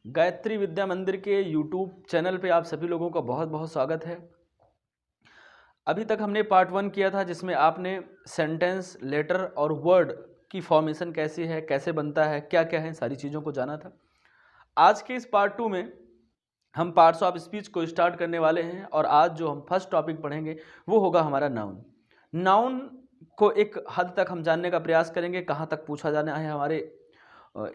गायत्री विद्या मंदिर के YouTube channel पे आप सभी लोगों का बहुत बहुत स्वागत है। अभी तक हमने पार्ट 1 किया था जिसमें आपने सेंटेंस, लेटर और वर्ड की फॉर्मेशन कैसी है, कैसे बनता है, क्या क्या है, सारी चीज़ों को जाना था। आज के इस पार्ट 2 में हम पार्ट्स ऑफ स्पीच को स्टार्ट करने वाले हैं और आज जो हम फर्स्ट टॉपिक पढ़ेंगे वो होगा हमारा नाउन। नाउन को एक हद तक हम जानने का प्रयास करेंगे, कहाँ तक पूछा जाना है हमारे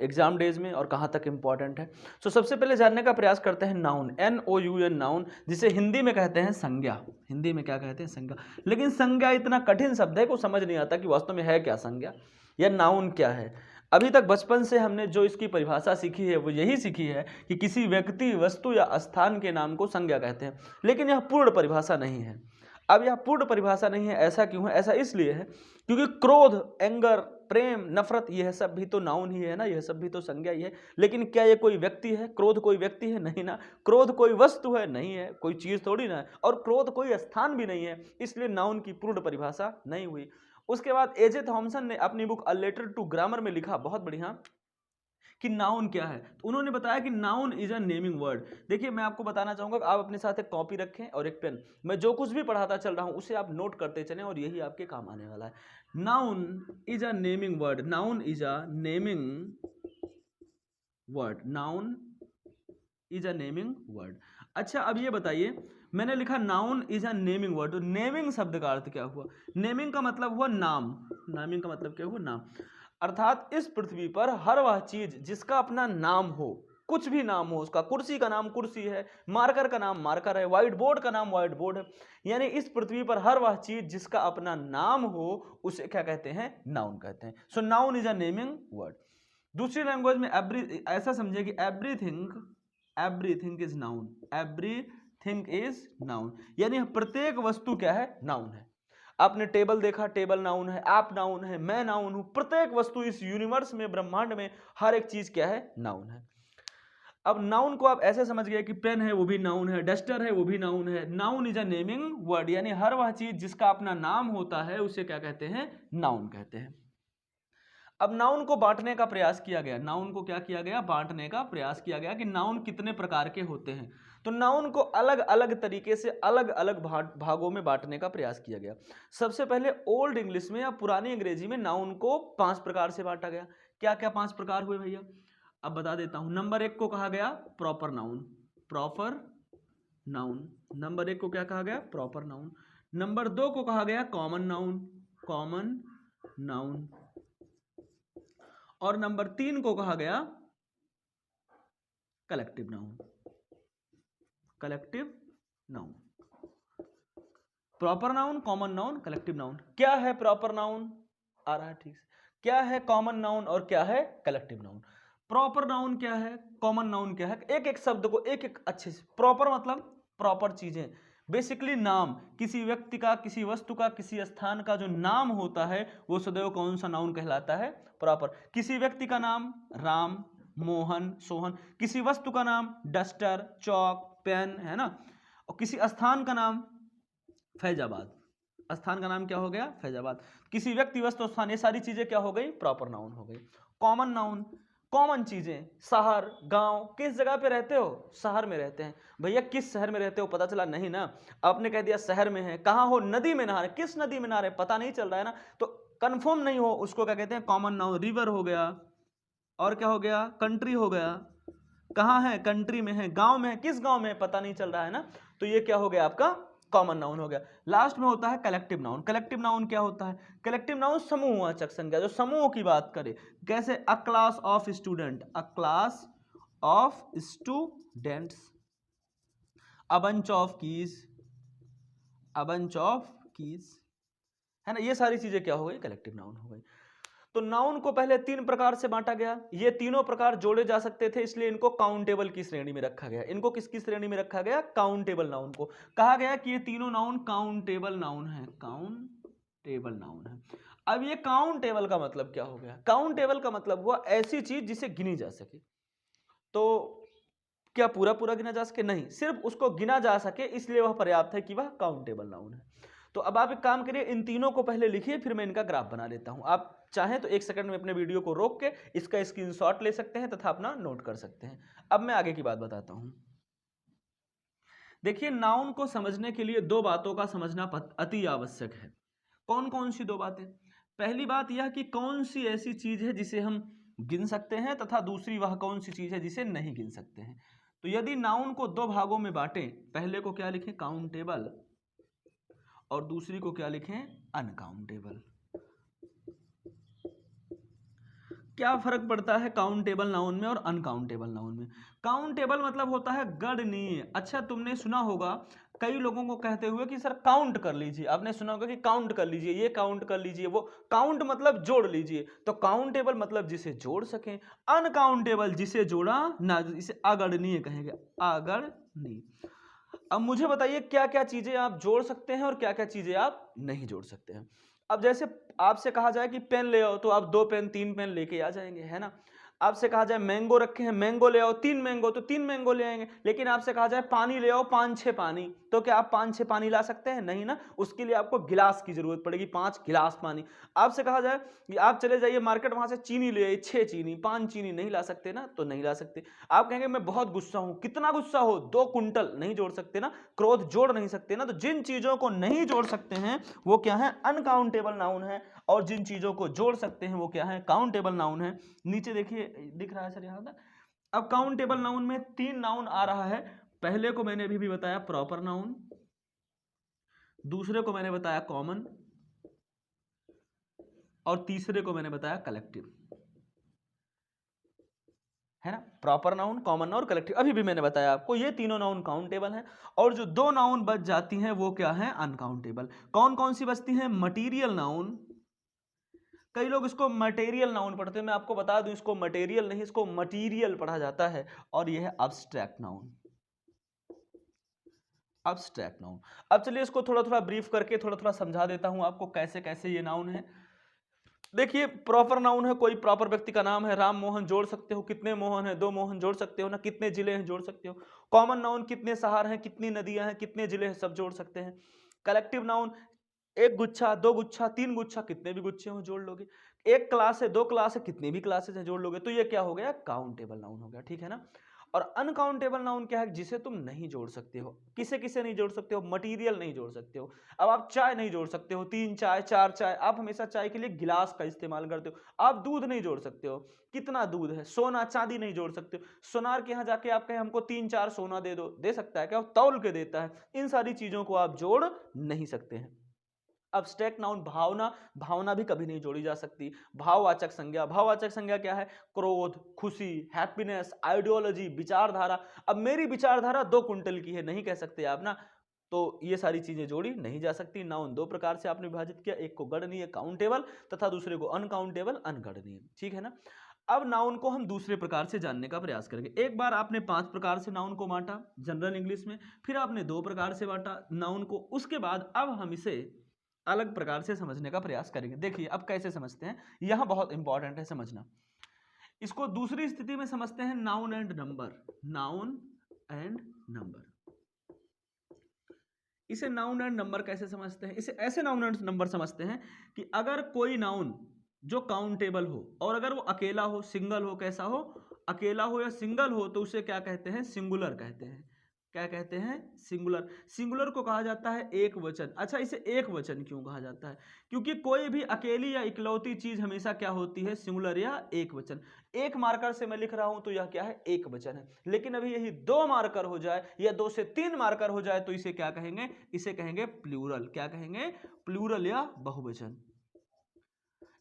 एग्जाम डेज में और कहाँ तक इम्पॉर्टेंट है। सो सबसे पहले जानने का प्रयास करते हैं नाउन, NOUN नाउन, जिसे हिंदी में कहते हैं संज्ञा। हिंदी में क्या कहते हैं? संज्ञा। लेकिन संज्ञा इतना कठिन शब्द है को समझ नहीं आता कि वास्तव में है क्या संज्ञा या नाउन क्या है। अभी तक बचपन से हमने जो इसकी परिभाषा सीखी है वो यही सीखी है कि किसी व्यक्ति, वस्तु या स्थान के नाम को संज्ञा कहते हैं, लेकिन यह पूर्ण परिभाषा नहीं है। अब यह पूर्ण परिभाषा नहीं है, ऐसा क्यों है? ऐसा इसलिए है क्योंकि क्रोध, एंगर, प्रेम, नफरत, यह सब भी तो नाउन ही है ना, यह सब भी तो संज्ञा ही है। लेकिन क्या ये कोई व्यक्ति है? क्रोध कोई व्यक्ति है? नहीं ना। क्रोध कोई वस्तु है? नहीं है, कोई चीज थोड़ी ना है। और क्रोध कोई स्थान भी नहीं है, इसलिए नाउन की पूर्ण परिभाषा नहीं हुई। उसके बाद एजे थॉमसन ने अपनी book a letter to grammar में लिखा बहुत बढ़िया कि नाउन क्या है। तो उन्होंने बताया कि noun is a naming word. देखिए, मैं आपको बताना चाहूंगा कि आप अपने साथ एक कॉपी रखें और एक पेन। मैं जो कुछ भी पढ़ाता चल रहा हूं उसे आप नोट करते चलें और यही आपके काम आने वाला है। Noun is a naming word. Noun is a naming word. Noun is a naming word. अच्छा, अब ये बताइए, मैंने लिखा noun is a naming word, तो नेमिंग शब्द का अर्थ क्या हुआ? नेमिंग का मतलब हुआ नाम। नेमिंग का मतलब क्या हुआ? नाम। अर्थात इस पृथ्वी पर हर वह चीज जिसका अपना नाम हो, कुछ भी नाम हो उसका। कुर्सी का नाम कुर्सी है, मार्कर का नाम मार्कर है, व्हाइट बोर्ड का नाम व्हाइट बोर्ड है। यानी इस पृथ्वी पर हर वह चीज जिसका अपना नाम हो उसे क्या कहते हैं? नाउन कहते हैं। So noun is a naming word. दूसरी लैंग्वेज में ऐसा समझिए कि everything is noun. Everything is noun, यानी प्रत्येक वस्तु क्या है? नाउन है। आपने टेबल देखा, टेबल नाउन है, आप नाउन है, मैं नाउन हूं। प्रत्येक वस्तु इस यूनिवर्स में, ब्रह्मांड में, हर एक चीज क्या है? नाउन है। अब नाउन को आप ऐसे समझ गए कि पेन है वो भी नाउन है, डस्टर है वो भी नाउन है। Noun is a naming word, यानी हर वह चीज जिसका अपना नाम होता है उसे क्या कहते हैं? नाउन कहते हैं। अब नाउन को बांटने का प्रयास किया गया। नाउन को क्या किया गया? बांटने का प्रयास किया गया कि नाउन कितने प्रकार के होते हैं। तो नाउन को अलग अलग तरीके से अलग अलग भागों में बांटने का प्रयास किया गया। सबसे पहले ओल्ड इंग्लिश में या पुरानी अंग्रेजी में नाउन को 5 प्रकार से बांटा गया। क्या क्या 5 प्रकार हुए भैया? अब बता देता हूं। नंबर 1 को कहा गया proper noun. Proper noun. Number 1 को क्या कहा गया? Proper noun. नंबर 2 को कहा गया कॉमन नाउन। Common noun. और नंबर 3 को कहा गया collective noun. Collective noun. Proper noun, common noun, collective noun. क्या है प्रॉपर नाउन? आ रहा है ठीक से। क्या है कॉमन नाउन और क्या है कलेक्टिव नाउन? प्रॉपर नाउन क्या है, कॉमन नाउन क्या है? एक एक शब्द को एक एक अच्छे से। प्रॉपर मतलब प्रॉपर चीजें, बेसिकली नाम। किसी व्यक्ति का, किसी वस्तु का, किसी स्थान का जो नाम होता है वो सदैव कौन सा नाउन कहलाता है? प्रॉपर। किसी व्यक्ति का नाम राम, मोहन, सोहन। किसी वस्तु का नाम डस्टर, चौक, पेन, है ना। और किसी स्थान का नाम फैजाबाद। स्थान का नाम क्या हो गया? फैजाबाद। किसी व्यक्ति, वस्तु, स्थान, ये सारी चीजें क्या हो गई? प्रॉपर नाउन हो गई। कॉमन नाउन, कॉमन चीजें। शहर, गांव। किस जगह पे रहते हो? शहर में रहते हैं। भैया किस शहर में रहते हो? पता चला नहीं ना। आपने कह दिया शहर में है। कहां हो? नदी में नहा रहे। किस नदी में नहा रहे? पता नहीं चल रहा है ना, तो कंफर्म नहीं हो, उसको क्या कहते हैं? Common noun. रिवर हो गया, और क्या हो गया? कंट्री हो गया। कहां है? कंट्री में है। गांव में है, किस गांव में? पता नहीं चल रहा है ना, तो ये क्या हो गया? आपका कॉमन नाउन हो गया। लास्ट में होता है कलेक्टिव नाउन। कलेक्टिव नाउन क्या होता है? कलेक्टिव नाउन समूहवाचक संज्ञा, जो समूह की बात करे। कैसे? अ class of student. A class of students. A bunch of keys. A bunch of keys, है ना। ये सारी चीजें क्या हो गई? कलेक्टिव नाउन हो गई। तो नाउन को पहले 3 प्रकार से बांटा गया। ये तीनों प्रकार जोड़े जा सकते थे, इसलिए इनको काउंटेबल की श्रेणी में रखा गया। इनको किसकी श्रेणी में रखा गया? काउंटेबल नाउन को। कहा गया कि ये तीनों नाउन काउंटेबल नाउन है। काउंटेबल नाउन है। अब ये काउंटेबल का मतलब क्या हो गया? काउंटेबल का मतलब हुआ ऐसी चीज जिसे गिनी जा सके। तो क्या पूरा पूरा गिना जा सके? नहीं, सिर्फ उसको गिना जा सके इसलिए वह पर्याप्त है कि वह काउंटेबल नाउन है। तो अब आप एक काम करिए, इन तीनों को पहले लिखिए, फिर मैं इनका ग्राफ बना लेता हूं। आप चाहें तो 1 सेकंड में अपने वीडियो को रोक के इसका स्क्रीनशॉट ले सकते हैं तथा अपना नोट कर सकते हैं। अब मैं आगे की बात बताता हूं। देखिए, नाउन को समझने के लिए 2 बातों का समझना अति आवश्यक है। कौन कौन सी 2 बातें? पहली बात यह कि कौन सी ऐसी चीज है जिसे हम गिन सकते हैं, तथा दूसरी वह कौन सी चीज है जिसे नहीं गिन सकते हैं। तो यदि नाउन को 2 भागों में बांटें, पहले को क्या लिखें? काउंटेबल, और दूसरी को क्या लिखें? अनकाउंटेबल। क्या फर्क पड़ता है काउंटेबल नाउन में और अनकाउंटेबल नाउन में? काउंटेबल मतलब होता है गणनीय। अच्छा, तुमने सुना होगा कई लोगों को कहते हुए कि सर काउंट कर लीजिए, आपने सुना होगा कि काउंट कर लीजिए, ये काउंट कर लीजिए, वो काउंट मतलब जोड़ लीजिए। तो काउंटेबल मतलब जिसे जोड़ सकें, अनकाउंटेबल जिसे जोड़ा ना, इसे अगणनीय कहेंगे, अगणनीय। अब मुझे बताइए क्या क्या चीजें आप जोड़ सकते हैं और क्या क्या चीजें आप नहीं जोड़ सकते हैं। अब जैसे आपसे कहा जाए कि पेन ले आओ, तो आप 2 पेन 3 पेन लेके आ जाएंगे, है ना। आपसे कहा जाए मैंगो रखे हैं, मैंगो ले आओ 3 मैंगो, तो 3 मैंगो ले आएंगे। लेकिन आपसे कहा जाए पानी ले आओ 5-6 पानी, तो क्या आप 5-6 पानी ला सकते हैं? नहीं ना, उसके लिए आपको गिलास की जरूरत पड़ेगी, 5 गिलास पानी। आपसे कहा जाए कि आप चले जाइए मार्केट, वहां से चीनी ले आइए 6 चीनी, 5 चीनी, नहीं ला सकते ना, तो नहीं ला सकते। आप कहेंगे मैं बहुत गुस्सा हूं, कितना गुस्सा हो? 2 कुंटल, नहीं जोड़ सकते ना, क्रोध जोड़ नहीं सकते ना। तो जिन चीजों को नहीं जोड़ सकते हैं वो क्या है? अनकाउंटेबल नाउन है, और जिन चीजों को जोड़ सकते हैं वो क्या है? काउंटेबल नाउन है। नीचे देखिए दिख रहा है सर यहां तक। अब काउंटेबल नाउन में 3 नाउन आ रहा है। पहले को मैंने अभी भी बताया प्रॉपर नाउन, दूसरे को मैंने बताया कॉमन, और तीसरे को मैंने बताया कलेक्टिव, है ना। प्रॉपर नाउन, कॉमन और कलेक्टिव अभी भी मैंने बताया आपको, ये तीनों नाउन काउंटेबल हैं। और जो 2 नाउन बच जाती हैं वो क्या है? अनकाउंटेबल। कौन कौन सी बचती हैं? मटीरियल नाउन, कई लोग इसको मटेरियल नाउन पढ़ते हैं, मैं आपको बता दूं इसको मटेरियल नहीं, इसको मटीरियल पढ़ा जाता है। और यह है अब्स्ट्रैक्ट नाउन, अब्स्ट्रैक्ट नाउन। अब चलिए इसको थोड़ा थोड़ा ब्रीफ करके थोड़ा थोड़ा समझा देता हूं आपको कैसे कैसे ये नाउन है। देखिए, प्रॉपर नाउन है, कोई प्रॉपर व्यक्ति का नाम है, राम मोहन, जोड़ सकते हो, कितने मोहन है? 2 मोहन, जोड़ सकते हो ना। कितने जिले हैं? जोड़ सकते हो। कॉमन नाउन, कितने शहर हैं, कितनी नदियां हैं, कितने जिले हैं, सब जोड़ सकते हैं। कलेक्टिव नाउन, 1 गुच्छा, 2 गुच्छा, 3 गुच्छा, कितने भी गुच्छे हो जोड़ लोगे। 1 क्लास है, 2 क्लास है, कितनी भी क्लासेस है जोड़ लोगे। तो ये क्या हो गया? काउंटेबल नाउन हो गया, ठीक है ना। और अनकाउंटेबल नाउन क्या है? जिसे तुम नहीं जोड़ सकते हो। किसे किसे नहीं जोड़ सकते हो? मटीरियल नहीं जोड़ सकते हो। अब आप चाय नहीं जोड़ सकते हो, 3 चाय, 4 चाय, आप हमेशा चाय के लिए गिलास का इस्तेमाल करते हो। आप दूध नहीं जोड़ सकते हो, कितना दूध है। सोना चांदी नहीं जोड़ सकते हो, सोनार के यहाँ जाके आप कहें हमको 3-4 सोना दे दो, दे सकता है क्या? तौल के देता है। इन सारी चीजों को आप जोड़ नहीं सकते हैं। अब्स्ट्रैक्ट नाउन, भावना, भावना भी कभी नहीं जोड़ी जा सकती। भाववाचक संज्ञा, भाववाचक संज्ञा क्या है? क्रोध, खुशी, हैप्पीनेस, आइडियोलॉजी, विचारधारा। अब मेरी विचारधारा 2 कुंटल की है, नहीं कह सकते आप ना। तो ये सारी चीजें जोड़ी नहीं जा सकती। नाउन 2 प्रकार से आपने विभाजित किया, एक को गणनीय काउंटेबल तथा दूसरे को अनकाउंटेबल अनगणनीय, ठीक है ना। अब नाउन को हम दूसरे प्रकार से जानने का प्रयास करेंगे। एक बार आपने 5 प्रकार से नाउन को बांटा जनरल इंग्लिश में, फिर आपने 2 प्रकार से बांटा नाउन को, उसके बाद अब हम इसे अलग प्रकार से समझने का प्रयास करेंगे। देखिए अब कैसे समझते हैं, यहां बहुत इंपॉर्टेंट है समझना। इसको दूसरी स्थिति में समझते हैं noun and number, noun and number. इसे नाउन एंड नंबर कैसे समझते हैं? इसे ऐसे नाउन एंड नंबर समझते हैं कि अगर कोई नाउन जो काउंटेबल हो और अगर वो अकेला हो, सिंगल हो, कैसा हो? अकेला हो या सिंगल हो, तो उसे क्या कहते हैं? सिंगुलर कहते हैं। क्या कहते हैं? सिंगुलर। सिंगुलर को कहा जाता है एक वचन। अच्छा, इसे एक वचन क्यों कहा जाता है? क्योंकि कोई भी अकेली या इकलौती चीज हमेशा क्या होती है? सिंगुलर या एक वचन। एक मार्कर से मैं लिख रहा हूं तो यह क्या है? एक वचन है। लेकिन अभी यही 2 मार्कर हो जाए या 2 से 3 मार्कर हो जाए तो इसे क्या कहेंगे? इसे कहेंगे प्लूरल। क्या कहेंगे? प्लूरल या बहुवचन।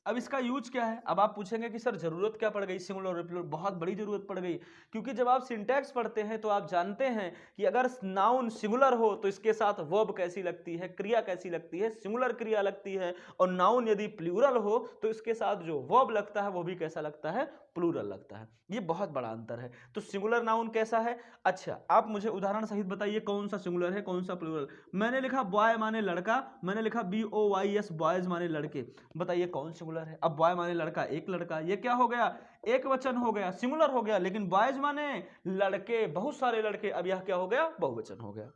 अब इसका यूज क्या है? अब आप पूछेंगे कि सर जरूरत क्या पड़ गई सिंगुलर और प्लूरल? बहुत बड़ी जरूरत पड़ गई, क्योंकि जब आप सिंटैक्स पढ़ते हैं तो आप जानते हैं कि अगर नाउन सिंगुलर हो तो इसके साथ वर्ब कैसी लगती है, क्रिया कैसी लगती है? सिंगुलर क्रिया लगती है। और नाउन यदि प्लूरल हो तो इसके साथ जो वर्ब लगता है वो भी कैसा लगता है? प्लूरल लगता है। ये बहुत बड़ा अंतर है। तो सिंगुलर नाउन कैसा है? अच्छा, आप मुझे उदाहरण सहित बताइए कौन सा सिंगुलर है, कौन सा प्लूरल। मैंने लिखा बॉय माने लड़का, मैंने लिखा BOYS बॉयज माने लड़के। बताइए कौन सिंगुलर है? अब बॉय माने लड़का, एक लड़का, ये क्या हो गया? एक वचन हो गया, सिंगुलर हो गया। लेकिन बॉयज माने लड़के, बहुत सारे लड़के, अब यह क्या हो गया? बहुवचन हो गया।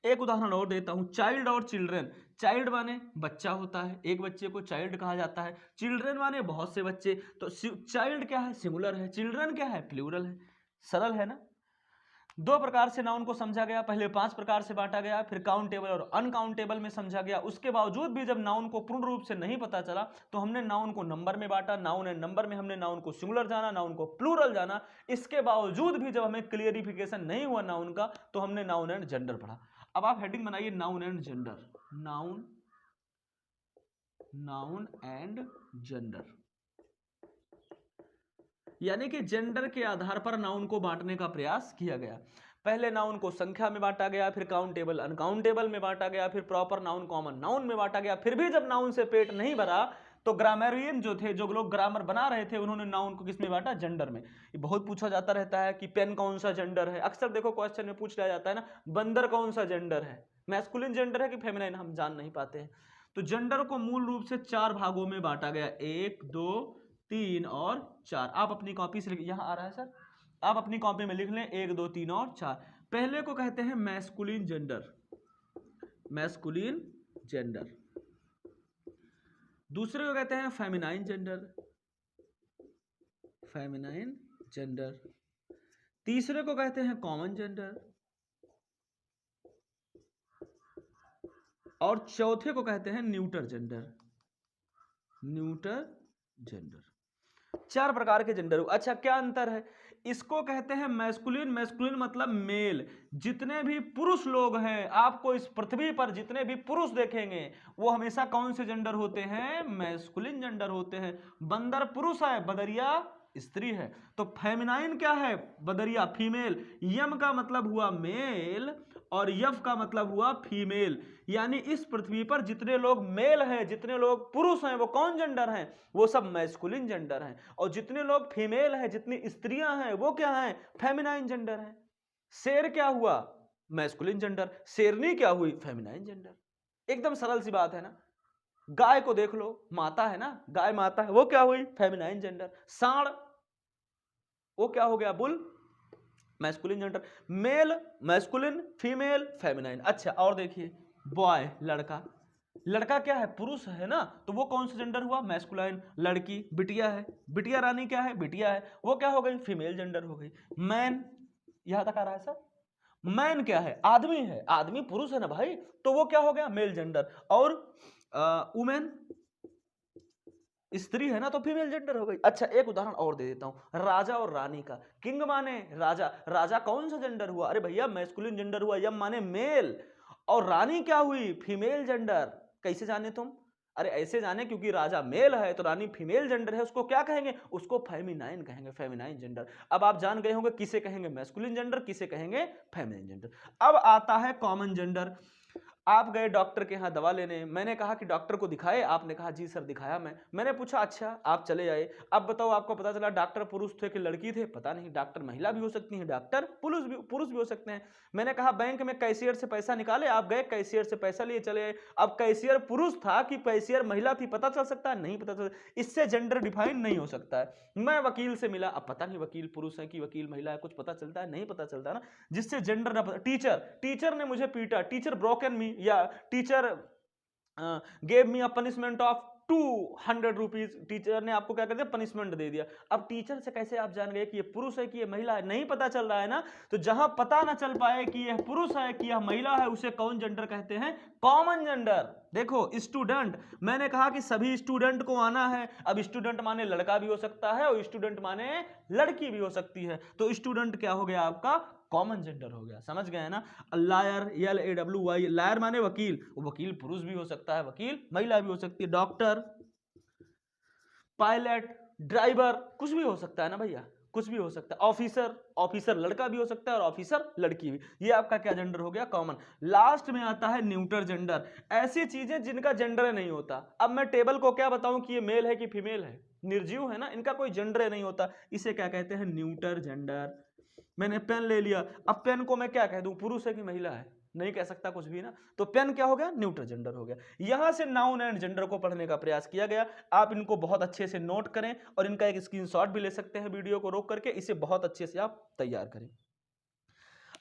एक उदाहरण और देता हूं, चाइल्ड और चिल्ड्रन। चाइल्ड माने बच्चा होता है, एक बच्चे को चाइल्ड कहा जाता है। चिल्ड्रन माने बहुत से बच्चे। तो चाइल्ड क्या है, सिंगुलर है। चिल्ड्रन क्या है, प्लूरल है। सरल है ना। दो प्रकार से नाउन को समझा गया, पहले 5 प्रकार से बांटा गया, फिर काउंटेबल और अनकाउंटेबल में समझा गया। उसके बावजूद भी जब नाउन को पूर्ण रूप से नहीं पता चला तो हमने नाउन को नंबर में बांटा। नाउन एंड नंबर में हमने नाउन को सिंगुलर जाना, नाउन को प्लूरल जाना। इसके बावजूद भी जब हमें क्लियरिफिकेशन नहीं हुआ नाउन का तो हमने नाउन एंड जेंडर पढ़ा। अब आप हेडिंग बनाइए noun and gender. Noun and gender, यानी कि जेंडर के आधार पर नाउन को बांटने का प्रयास किया गया। पहले नाउन को संख्या में बांटा गया, फिर काउंटेबल अनकाउंटेबल में बांटा गया, फिर प्रॉपर नाउन कॉमन नाउन में बांटा गया। फिर भी जब नाउन से पेट नहीं भरा तो ग्रामरियन जो थे, जो लोग ग्रामर बना रहे थे, उन्होंने नाउन को किस में बांटा, जेंडर में। ये बहुत पूछा जाता रहता है कि पेन कौन सा जेंडर है। अक्सर देखो क्वेश्चन में पूछ लिया जाता है ना, बंदर कौन सा जेंडर है, मैस्कुलिन जेंडर है कि फेमिनाइन, हम जान नहीं पाते हैं। तो जेंडर को मूल रूप से 4 भागों में बांटा गया, 1 2 3 और 4। आप अपनी कॉपी से यहां आ रहा है सर, आप अपनी कॉपी में लिख लें 1 2 3 और 4। पहले को कहते हैं मैस्कुलिन जेंडर, मैस्कुलिन जेंडर। दूसरे को कहते हैं फेमिनाइन जेंडर, फेमिनाइन जेंडर। तीसरे को कहते हैं कॉमन जेंडर, और चौथे को कहते हैं न्यूटर जेंडर, न्यूटर जेंडर। 4 प्रकार के जेंडर। अच्छा, क्या अंतर है? इसको कहते हैं मैस्कुलिन। मैस्कुलिन मतलब मेल। जितने भी पुरुष लोग हैं, आपको इस पृथ्वी पर जितने भी पुरुष देखेंगे वो हमेशा कौन से जेंडर होते हैं, मैस्कुलिन जेंडर होते हैं। बंदर पुरुष है, बदरिया स्त्री है। तो फेमिनाइन क्या है, बदरिया फीमेल। यम का मतलब हुआ मेल और यफ का मतलब हुआ फीमेल। यानी इस पृथ्वी पर जितने लोग मेल हैं, जितने लोग पुरुष हैं, वो कौन जेंडर हैं, वो सब मैस्कुलिन जेंडर हैं। और जितने लोग फीमेल हैं, जितनी स्त्रियां हैं, वो क्या हैं, फेमिनाइन जेंडर हैं। शेर क्या हुआ, मैस्कुलिन जेंडर। शेरनी क्या हुई, फेमिनाइन जेंडर। एकदम सरल सी बात है ना। गाय को देख लो, माता है ना, गाय माता है, वो क्या हुई, फेमिनाइन जेंडर। सांड, वो क्या हो गया, bull, masculine gender. Male masculine, female feminine. अच्छा, और देखिए बॉय, लड़का। लड़का क्या है, पुरुष है ना, तो वो कौन सा जेंडर हुआ, मैस्कुलाइन। लड़की, बिटिया है, बिटिया रानी क्या है, बिटिया है, वो क्या हो गई, फीमेल जेंडर हो गई। मैन, यहां तक आ रहा है सर। मैन क्या है, आदमी है, आदमी पुरुष है ना भाई, तो वो क्या हो गया, मेल जेंडर। और वुमेन स्त्री है ना, तो फीमेल जेंडर हो गई। अच्छा, एक उदाहरण और दे देता हूं, राजा और रानी का। किंग माने राजा, राजा कौन सा जेंडर हुआ, अरे भैया मैस्कुलिन जेंडर हुआ, यम माने मेल। और रानी क्या हुई, फीमेल जेंडर। कैसे जाने तुम, अरे ऐसे जाने, क्योंकि राजा मेल है तो रानी फीमेल जेंडर है, उसको क्या कहेंगे, उसको फेमिनाइन कहेंगे, फेमिनाइन जेंडर। अब आप जान गए होंगे किसे कहेंगे मैस्कुलिन जेंडर, किसे कहेंगे फेमिनाइन जेंडर। अब आता है कॉमन जेंडर। आप गए डॉक्टर के यहाँ दवा लेने, मैंने कहा कि डॉक्टर को दिखाए, आपने कहा जी सर दिखाया मैंने पूछा अच्छा आप चले आए। अब बताओ, आपको पता चला डॉक्टर पुरुष थे कि लड़की थे, पता नहीं, डॉक्टर महिला भी हो सकती है, डॉक्टर पुरुष भी हो सकते हैं। मैंने कहा बैंक में कैशियर से पैसा निकाले, आप गए कैशियर से पैसा लिए चले आए। अब कैशियर पुरुष था कि कैशियर महिला थी, पता चल सकता है, नहीं पता चल, इससे जेंडर डिफाइन नहीं हो सकता है। मैं वकील से मिला, अब पता नहीं वकील पुरुष है कि वकील महिला है, कुछ पता चलता है, नहीं पता चलता ना, जिससे जेंडर ना। टीचर ने मुझे पीटा, टीचर ब्रोकन मी, या teacher gave me a punishment of 200 rupees, teacher ने आपको क्या कर दिया, पनिशमेंट दे दिया। अब टीचर से कैसे आप जान गए कि ये पुरुष है कि ये महिला है, नहीं पता चल रहा है ना। तो जहां पता ना चल पाए कि यह पुरुष है कि यह महिला है, उसे कौन जेंडर कहते हैं, कॉमन जेंडर। देखो स्टूडेंट, मैंने कहा कि सभी स्टूडेंट को आना है। अब स्टूडेंट माने लड़का भी हो सकता है और स्टूडेंट माने लड़की भी हो सकती है, तो स्टूडेंट क्या हो गया आपका, कॉमन जेंडर हो गया। समझ गए ना। लायर, LAWY, लायर माने वकील, वकील पुरुष भी हो सकता है, वकील महिला भी हो सकती है। डॉक्टर, पायलट, ड्राइवर, कुछ भी हो सकता है ना भैया, कुछ भी हो सकता है। ऑफिसर, ऑफिसर लड़का भी हो सकता है और ऑफिसर लड़की भी। ये आपका क्या जेंडर हो गया, कॉमन। लास्ट में आता है न्यूटर जेंडर, ऐसी चीजें जिनका जेंडर नहीं होता। अब मैं टेबल को क्या बताऊं कि ये मेल है कि फीमेल है, निर्जीव है ना, इनका कोई जेंडर नहीं होता, इसे क्या कहते हैं, न्यूटर जेंडर। मैंने पेन ले लिया, अब पेन को मैं क्या कह दूं, पुरुष है कि महिला है, नहीं कह सकता कुछ भी ना, तो पेन क्या हो गया, न्यूटर जेंडर हो गया। यहां से नाउन एंड जेंडर को पढ़ने का प्रयास किया गया। आप इनको बहुत अच्छे से नोट करें और इनका एक स्क्रीनशॉट भी ले सकते हैं वीडियो को रोक करके, इसे बहुत अच्छे से आप तैयार करें।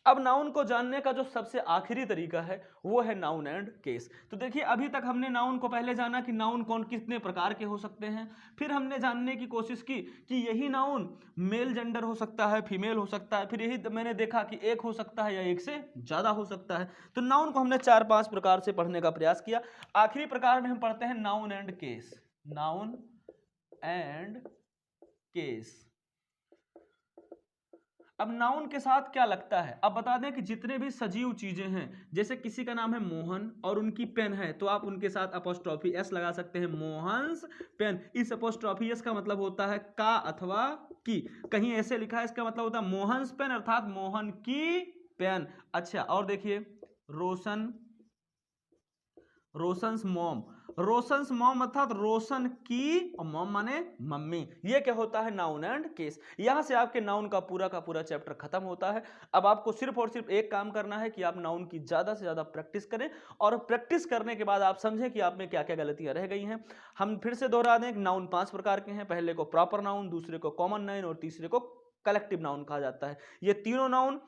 अब नाउन को जानने का जो सबसे आखिरी तरीका है वो है नाउन एंड केस। तो देखिए अभी तक हमने नाउन को पहले जाना कि नाउन कौन कितने प्रकार के हो सकते हैं, फिर हमने जानने की कोशिश की कि यही नाउन मेल जेंडर हो सकता है, फीमेल हो सकता है, फिर यही मैंने देखा कि एक हो सकता है या एक से ज्यादा हो सकता है। तो नाउन को हमने 4-5 प्रकार से पढ़ने का प्रयास किया। आखिरी प्रकार में हम पढ़ते हैं noun and case. Noun and case. अब नाउन के साथ क्या लगता है, अब बता दें कि जितने भी सजीव चीजें हैं, जैसे किसी का नाम है मोहन और उनकी पेन है, तो आप उनके साथ अपोस्ट्रोफी एस लगा सकते हैं, मोहन्स पेन। इस अपोस्ट्रोफी एस का मतलब होता है का अथवा की। कहीं ऐसे लिखा है इसका मतलब होता है मोहन्स पेन अर्थात मोहन की पेन। अच्छा और देखिए रोशन, रोशंस मॉम, रोशंस मॉम अर्थात रोशन की, और मॉम माने मम्मी। ये क्या होता है नाउन एंड केस। यहां से आपके नाउन का पूरा चैप्टर खत्म होता है। अब आपको सिर्फ और सिर्फ एक काम करना है कि आप नाउन की ज्यादा से ज्यादा प्रैक्टिस करें, और प्रैक्टिस करने के बाद आप समझें कि आप में क्या क्या गलतियां रह गई हैं। हम फिर से दोहरा दें, नाउन 5 प्रकार के हैं। पहले को प्रॉपर नाउन, दूसरे को कॉमन नाउन और तीसरे को कलेक्टिव नाउन कहा जाता है। ये तीनों नाउन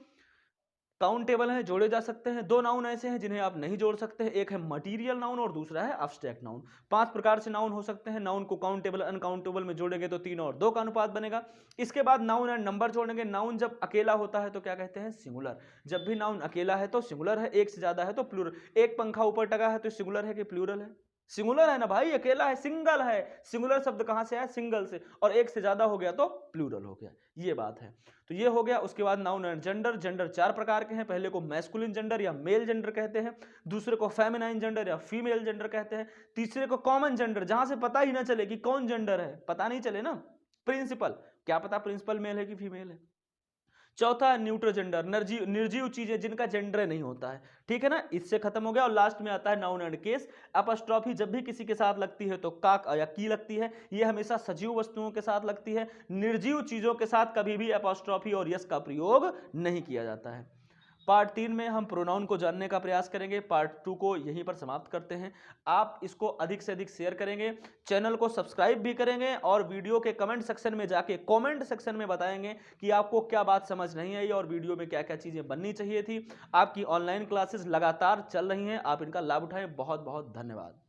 काउंटेबल हैं, जोड़े जा सकते हैं। 2 नाउन ऐसे हैं जिन्हें आप नहीं जोड़ सकते हैं, एक है मटीरियल नाउन और दूसरा है एब्स्ट्रैक्ट नाउन। 5 प्रकार से नाउन हो सकते हैं। नाउन को काउंटेबल अनकाउंटेबल में जोड़ेंगे तो 3 और 2 का अनुपात बनेगा। इसके बाद नाउन एंड नंबर जोड़ेंगे। नाउन जब अकेला होता है तो क्या कहते हैं, सिंगुलर। जब भी नाउन अकेला है तो सिंगुलर है, एक से ज्यादा है तो प्लूरल। एक पंखा ऊपर टंगा है तो सिंगुलर है कि प्लूरल है, सिंगुलर है ना भाई, अकेला है, सिंगल है। सिंगुलर शब्द कहां से आया, सिंगल से, और एक से ज्यादा हो गया तो प्लूरल हो गया। ये बात है। तो ये हो गया। उसके बाद नाउन एंड जेंडर। जेंडर 4 प्रकार के हैं। पहले को मैस्कुलिन जेंडर या मेल जेंडर कहते हैं, दूसरे को फेमिनाइन जेंडर या फीमेल जेंडर कहते हैं, तीसरे को कॉमन जेंडर, जहां से पता ही ना चले कि कौन जेंडर है, पता नहीं चले ना। प्रिंसिपल, क्या पता प्रिंसिपल मेल है कि फीमेल है। चौथा है न्यूट्रल जेंडर, निर्जीव चीजें जिनका जेंडर नहीं होता है, ठीक है ना, इससे खत्म हो गया। और लास्ट में आता है नाउन एंड केस। अपस्ट्रॉफी जब भी किसी के साथ लगती है तो काक या की लगती है, यह हमेशा सजीव वस्तुओं के साथ लगती है। निर्जीव चीजों के साथ कभी भी अपस्ट्रॉफी और यस का प्रयोग नहीं किया जाता है। पार्ट 3 में हम प्रोनाउन को जानने का प्रयास करेंगे। पार्ट 2 को यहीं पर समाप्त करते हैं। आप इसको अधिक से अधिक शेयर करेंगे, चैनल को सब्सक्राइब भी करेंगे, और वीडियो के कमेंट सेक्शन में जाके कमेंट सेक्शन में बताएंगे कि आपको क्या बात समझ नहीं आई और वीडियो में क्या क्या चीजें बननी चाहिए थी। आपकी ऑनलाइन क्लासेस लगातार चल रही हैं, आप इनका लाभ उठाएं। बहुत बहुत धन्यवाद।